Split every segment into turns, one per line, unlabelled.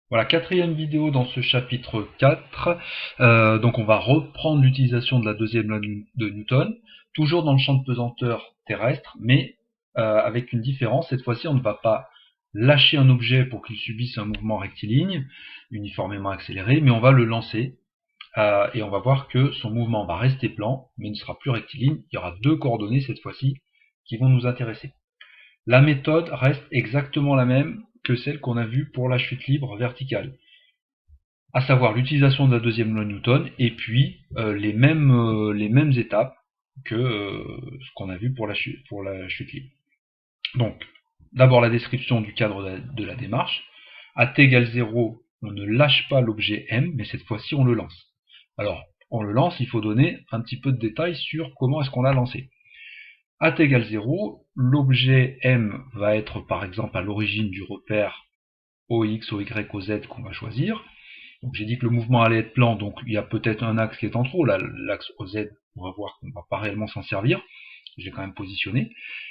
Voilà, quatrième vidéo dans ce chapitre 4. Donc on va reprendre l'utilisation de la deuxième loi de Newton, toujours dans le champ de pesanteur terrestre, mais avec une différence. Cette fois-ci, on ne va pas lâcher un objet pour qu'il subisse un mouvement rectiligne, uniformément accéléré, mais on va le lancer, et on va voir que son mouvement va rester plan, mais ne sera plus rectiligne. Il y aura deux coordonnées cette fois-ci qui vont nous intéresser. La méthode reste exactement la même que celle qu'on a vue pour la chute libre verticale, à savoir l'utilisation de la deuxième loi de Newton et puis les mêmes étapes que ce qu'on a vu pour la chute libre. Donc, d'abord la description du cadre de la démarche. À t égale 0, on ne lâche pas l'objet M, mais cette fois-ci on le lance. Alors, on le lance, il faut donner un petit peu de détails sur comment est-ce qu'on l'a lancé. À t égale 0, l'objet M va être par exemple à l'origine du repère OX, OY, OZ qu'on va choisir. Donc j'ai dit que le mouvement allait être plan, donc il y a peut-être un axe qui est en trop, là l'axe OZ, on va voir qu'on ne va pas réellement s'en servir, je l'ai quand même positionné.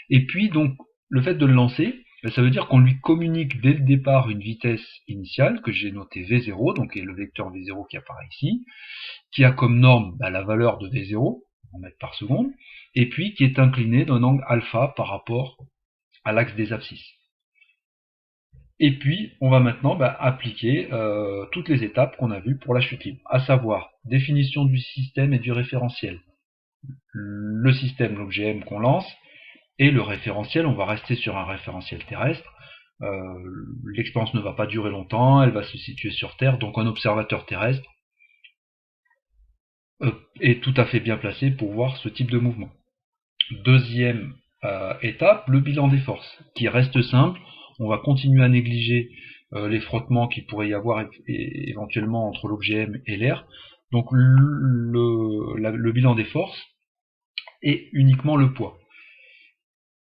Et puis donc le fait de le lancer, ça veut dire qu'on lui communique dès le départ une vitesse initiale, que j'ai noté V0, donc le vecteur V0 qui apparaît ici, qui a comme norme la valeur de V0, en mètres par seconde, et puis qui est incliné d'un angle alpha par rapport à l'axe des abscisses. Et puis, on va maintenant appliquer toutes les étapes qu'on a vues pour la chute libre, à savoir définition du système et du référentiel. Le système, l'objet M qu'on lance, et le référentiel, on va rester sur un référentiel terrestre. L'expérience ne va pas durer longtemps, elle va se situer sur Terre, donc un observateur terrestre est tout à fait bien placé pour voir ce type de mouvement. Deuxième étape, le bilan des forces, qui reste simple. On va continuer à négliger les frottements qu'il pourrait y avoir éventuellement entre l'objet M et l'air. Donc le bilan des forces est uniquement le poids,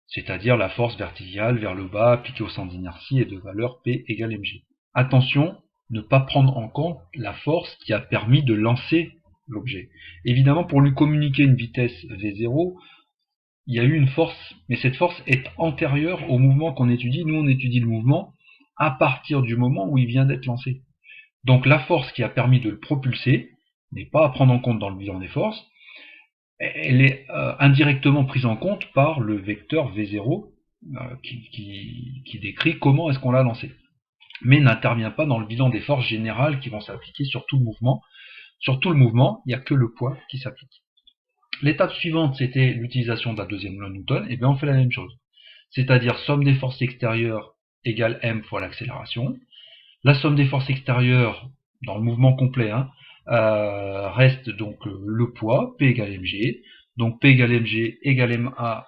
c'est-à-dire la force verticale vers le bas appliquée au centre d'inertie et de valeur P égale mg. Attention, ne pas prendre en compte la force qui a permis de lancer l'objet. Évidemment, pour lui communiquer une vitesse V0, il y a eu une force, mais cette force est antérieure au mouvement qu'on étudie. Nous, on étudie le mouvement à partir du moment où il vient d'être lancé. Donc la force qui a permis de le propulser n'est pas à prendre en compte dans le bilan des forces. Elle est indirectement prise en compte par le vecteur V0 qui décrit comment est-ce qu'on l'a lancé, mais n'intervient pas dans le bilan des forces générales qui vont s'appliquer sur tout le mouvement. Sur tout le mouvement, il n'y a que le poids qui s'applique. L'étape suivante, c'était l'utilisation de la deuxième loi de Newton. Et bien on fait la même chose. C'est-à-dire somme des forces extérieures égale m fois l'accélération. La somme des forces extérieures dans le mouvement complet reste donc le poids, P égale mg. Donc P égale mg égale ma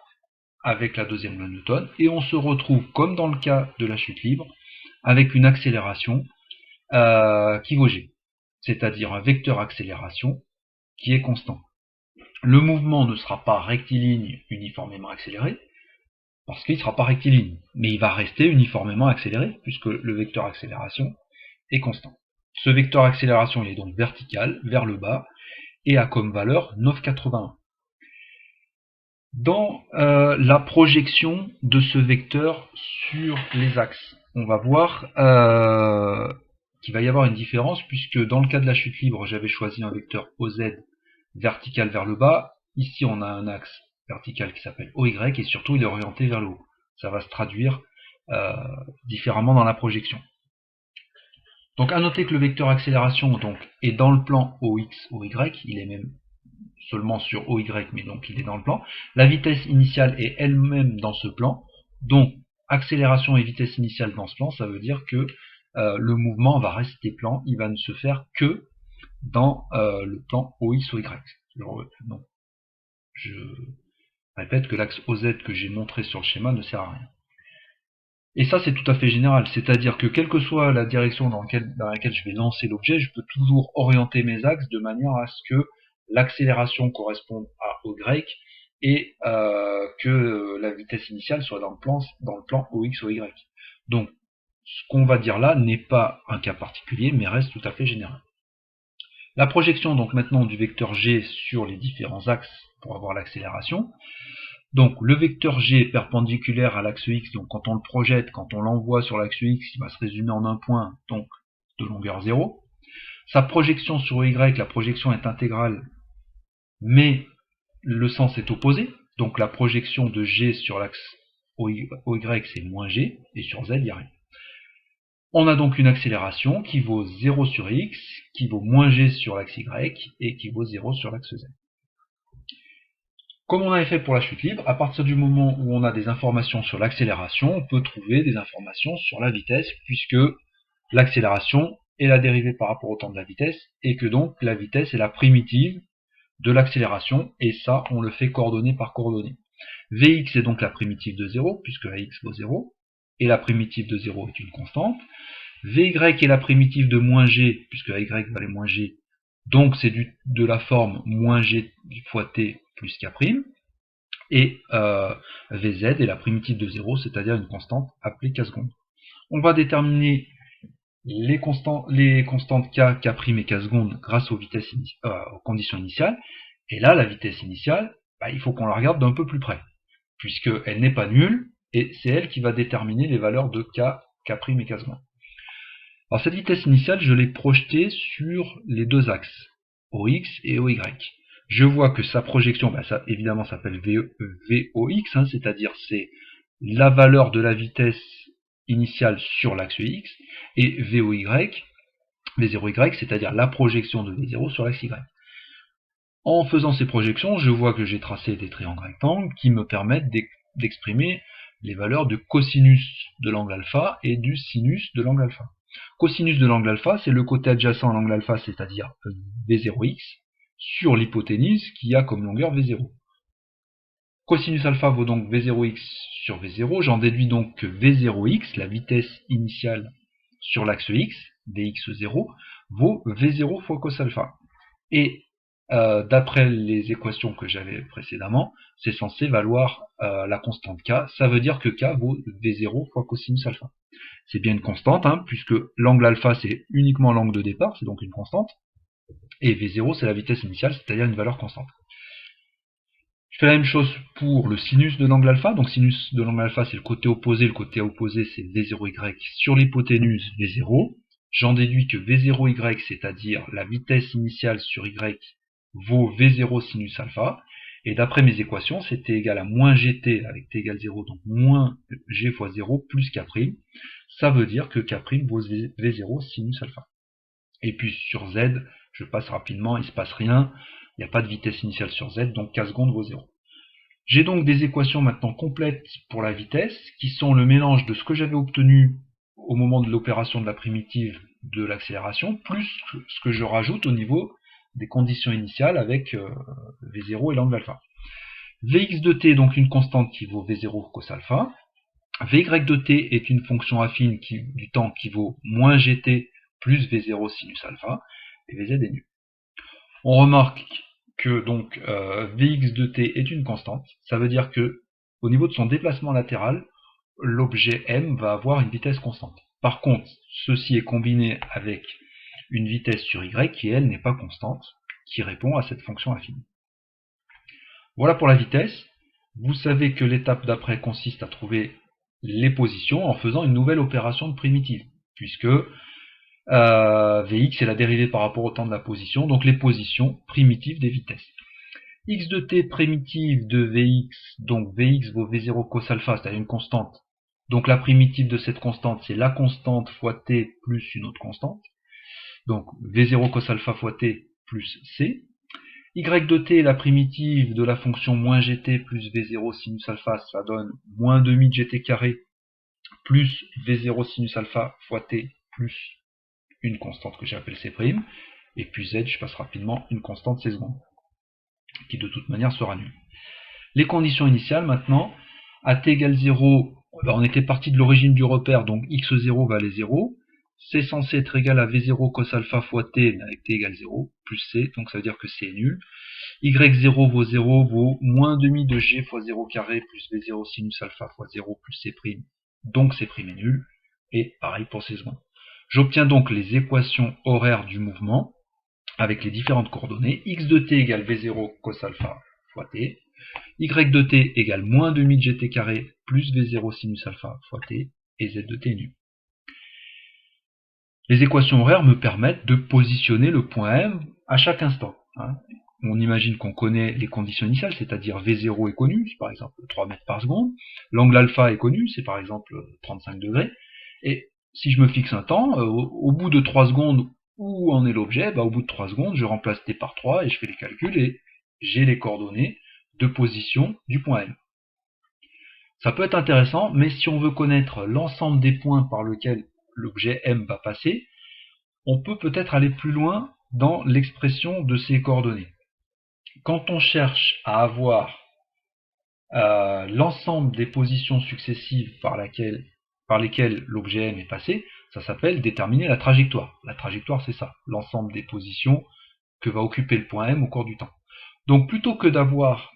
avec la deuxième loi de Newton. Et on se retrouve, comme dans le cas de la chute libre, avec une accélération qui vaut g. C'est-à-dire un vecteur accélération qui est constant. Le mouvement ne sera pas rectiligne uniformément accéléré, parce qu'il ne sera pas rectiligne, mais il va rester uniformément accéléré, puisque le vecteur accélération est constant. Ce vecteur accélération il est donc vertical, vers le bas, et a comme valeur 9,81. Dans la projection de ce vecteur sur les axes, on va voir qu'il va y avoir une différence, puisque dans le cas de la chute libre, j'avais choisi un vecteur OZ vertical vers le bas. Ici, on a un axe vertical qui s'appelle OY, et surtout, il est orienté vers le haut. Ça va se traduire différemment dans la projection. Donc, à noter que le vecteur accélération donc, est dans le plan OX, OY, il est même seulement sur OY, mais donc il est dans le plan. La vitesse initiale est elle-même dans ce plan. Donc, accélération et vitesse initiale dans ce plan, ça veut dire que le mouvement va rester plan, il va ne se faire que dans le plan OX, OY. Donc, je répète que l'axe OZ que j'ai montré sur le schéma ne sert à rien. Et ça, c'est tout à fait général, c'est-à-dire que quelle que soit la direction dans laquelle je vais lancer l'objet, je peux toujours orienter mes axes de manière à ce que l'accélération corresponde à OY et que la vitesse initiale soit dans le plan OX, OY. Donc, ce qu'on va dire là n'est pas un cas particulier, mais reste tout à fait général. La projection donc maintenant du vecteur G sur les différents axes pour avoir l'accélération. Donc le vecteur G est perpendiculaire à l'axe X, donc quand on le projette, quand on l'envoie sur l'axe X, il va se résumer en un point, donc de longueur 0. Sa projection sur y, la projection est intégrale, mais le sens est opposé. Donc la projection de g sur l'axe OY c'est moins g, et sur z il n'y a rien. On a donc une accélération qui vaut 0 sur x, qui vaut moins g sur l'axe y, et qui vaut 0 sur l'axe z. Comme on avait fait pour la chute libre, à partir du moment où on a des informations sur l'accélération, on peut trouver des informations sur la vitesse, puisque l'accélération est la dérivée par rapport au temps de la vitesse, et que donc la vitesse est la primitive de l'accélération, et ça, on le fait coordonnée par coordonnée. Vx est donc la primitive de 0, puisque Ax vaut 0, et la primitive de 0 est une constante. Vy est la primitive de moins g, puisque y valait moins g, donc c'est de la forme moins g fois t plus k', et Vz est la primitive de 0, c'est-à-dire une constante appelée k secondes. On va déterminer les constantes k, k' et k secondes grâce aux conditions initiales, et là, la vitesse initiale, il faut qu'on la regarde d'un peu plus près, puisqu'elle n'est pas nulle, et c'est elle qui va déterminer les valeurs de k, k' et k secondes. Alors cette vitesse initiale, je l'ai projetée sur les deux axes, OX et OY. Je vois que sa projection, ça évidemment s'appelle VOX, c'est-à-dire c'est la valeur de la vitesse initiale sur l'axe X, et VOY, V0Y, c'est-à-dire la projection de V0 sur l'axe Y. En faisant ces projections, je vois que j'ai tracé des triangles rectangles qui me permettent d'exprimer les valeurs de cosinus de l'angle alpha et du sinus de l'angle alpha. Cosinus de l'angle alpha, c'est le côté adjacent à l'angle alpha, c'est-à-dire V0x, sur l'hypoténuse qui a comme longueur V0. Cosinus alpha vaut donc V0x sur V0, j'en déduis donc que V0x, la vitesse initiale sur l'axe X, Vx0, vaut V0 fois cos alpha. Et d'après les équations que j'avais précédemment, c'est censé valoir la constante k, ça veut dire que k vaut V0 fois cosinus alpha. C'est bien une constante, puisque l'angle alpha c'est uniquement l'angle de départ, c'est donc une constante, et V0 c'est la vitesse initiale, c'est-à-dire une valeur constante. Je fais la même chose pour le sinus de l'angle alpha, donc sinus de l'angle alpha c'est le côté opposé c'est V0y sur l'hypoténuse V0, j'en déduis que V0y, c'est-à-dire la vitesse initiale sur y, vaut V0 sinus alpha, et d'après mes équations, c'était égal à moins gt avec t égale 0, donc moins g fois 0 plus k', ça veut dire que k' vaut V0 sinus alpha. Et puis sur z, je passe rapidement, il ne se passe rien, il n'y a pas de vitesse initiale sur z, donc k secondes vaut 0. J'ai donc des équations maintenant complètes pour la vitesse, qui sont le mélange de ce que j'avais obtenu au moment de l'opération de la primitive de l'accélération, plus ce que je rajoute au niveau des conditions initiales avec V0 et l'angle alpha. Vx de t est donc une constante qui vaut V0 cos alpha. Vy de t est une fonction affine du temps qui vaut moins gt plus V0 sinus alpha, et Vz est nul. On remarque que donc Vx de t est une constante, ça veut dire que au niveau de son déplacement latéral, l'objet m va avoir une vitesse constante. Par contre, ceci est combiné avec une vitesse sur y qui, elle, n'est pas constante, qui répond à cette fonction affine. Voilà pour la vitesse. Vous savez que l'étape d'après consiste à trouver les positions en faisant une nouvelle opération de primitive, puisque Vx est la dérivée par rapport au temps de la position, donc les positions primitives des vitesses. X de t primitive de Vx, donc Vx vaut V0 cos alpha, c'est-à-dire une constante. Donc la primitive de cette constante, c'est la constante fois t plus une autre constante. Donc V0 cos alpha fois t plus c. Y de t est la primitive de la fonction moins gt plus V0 sinus alpha, ça donne moins demi gt carré plus V0 sinus alpha fois t plus une constante que j'appelle c', et puis z, je passe rapidement, une constante c secondes, qui de toute manière sera nulle. Les conditions initiales maintenant, à t égale 0, on était parti de l'origine du repère, donc x0 valait 0, c'est censé être égal à v0 cos alpha fois t avec t égale 0, plus c, donc ça veut dire que c est nul. Y0 vaut 0, vaut moins demi de g fois 0 carré plus v0 sinus alpha fois 0 plus c', donc c' est nul, et pareil pour c secondes. J'obtiens donc les équations horaires du mouvement, avec les différentes coordonnées, x de t égale v0 cos alpha fois t, y de t égale moins demi de gt carré plus v0 sinus alpha fois t, et z de t est nul. Les équations horaires me permettent de positionner le point M à chaque instant. On imagine qu'on connaît les conditions initiales, c'est-à-dire V0 est connu, c'est par exemple 3 mètres par seconde, l'angle alpha est connu, c'est par exemple 35 degrés, et si je me fixe un temps, au bout de 3 secondes, où en est l'objet? Au bout de 3 secondes, je remplace t par 3 et je fais les calculs et j'ai les coordonnées de position du point M. Ça peut être intéressant, mais si on veut connaître l'ensemble des points par lesquels l'objet M va passer, on peut peut-être aller plus loin dans l'expression de ces coordonnées. Quand on cherche à avoir l'ensemble des positions successives par lesquelles l'objet M est passé, ça s'appelle déterminer la trajectoire. La trajectoire, c'est ça, l'ensemble des positions que va occuper le point M au cours du temps. Donc plutôt que d'avoir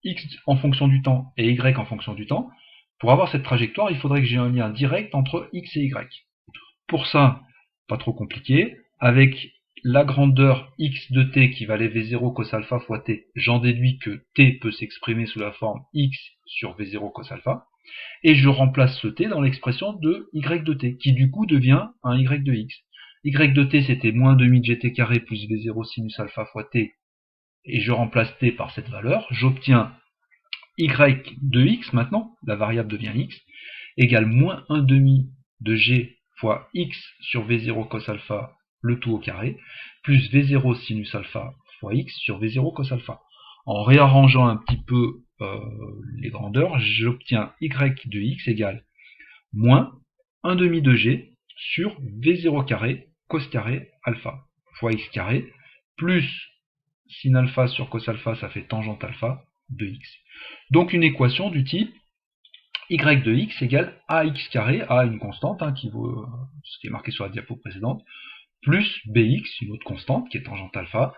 x en fonction du temps et y en fonction du temps, pour avoir cette trajectoire, il faudrait que j'ai un lien direct entre x et y. Pour ça, pas trop compliqué, avec la grandeur x de t qui valait v0 cos alpha fois t, j'en déduis que t peut s'exprimer sous la forme x sur v0 cos alpha, et je remplace ce t dans l'expression de y de t, qui du coup devient un y de x. Y de t c'était moins demi de gt carré plus v0 sinus alpha fois t, et je remplace t par cette valeur, j'obtiens y de x maintenant, la variable devient x, égale moins 1 demi de g fois x sur v0 cos alpha, le tout au carré, plus v0 sinus alpha fois x sur v0 cos alpha. En réarrangeant un petit peu les grandeurs, j'obtiens y de x égale moins 1 demi de g sur v0 carré cos carré alpha fois x carré, plus sin alpha sur cos alpha, ça fait tangente alpha de x. Donc une équation du type y de x égale ax carré, a une constante qui vaut ce qui est marqué sur la diapo précédente, plus bx, une autre constante qui est tangente alpha,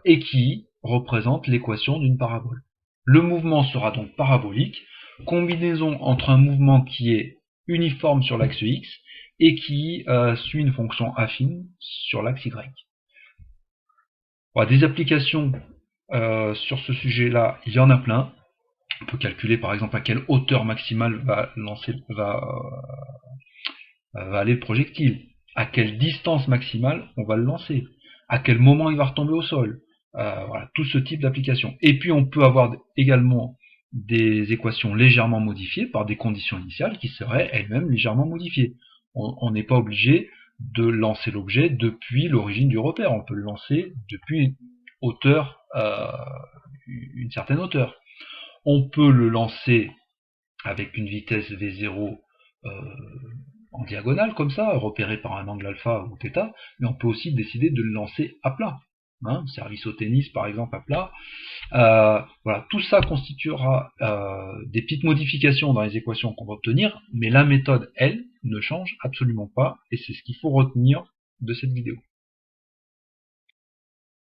et qui représente l'équation d'une parabole. Le mouvement sera donc parabolique, combinaison entre un mouvement qui est uniforme sur l'axe x et qui suit une fonction affine sur l'axe y. Voilà, des applications sur ce sujet-là, il y en a plein. On peut calculer par exemple à quelle hauteur maximale va aller le projectile, à quelle distance maximale on va le lancer, à quel moment il va retomber au sol. Voilà, tout ce type d'application. Et puis on peut avoir également des équations légèrement modifiées par des conditions initiales qui seraient elles-mêmes légèrement modifiées. On n'est pas obligé de lancer l'objet depuis l'origine du repère, on peut le lancer depuis une certaine hauteur. On peut le lancer avec une vitesse V0 en diagonale, comme ça, repéré par un angle alpha ou θ, mais on peut aussi décider de le lancer à plat. Service au tennis, par exemple, à plat. Voilà, tout ça constituera des petites modifications dans les équations qu'on va obtenir, mais la méthode, elle, ne change absolument pas, et c'est ce qu'il faut retenir de cette vidéo.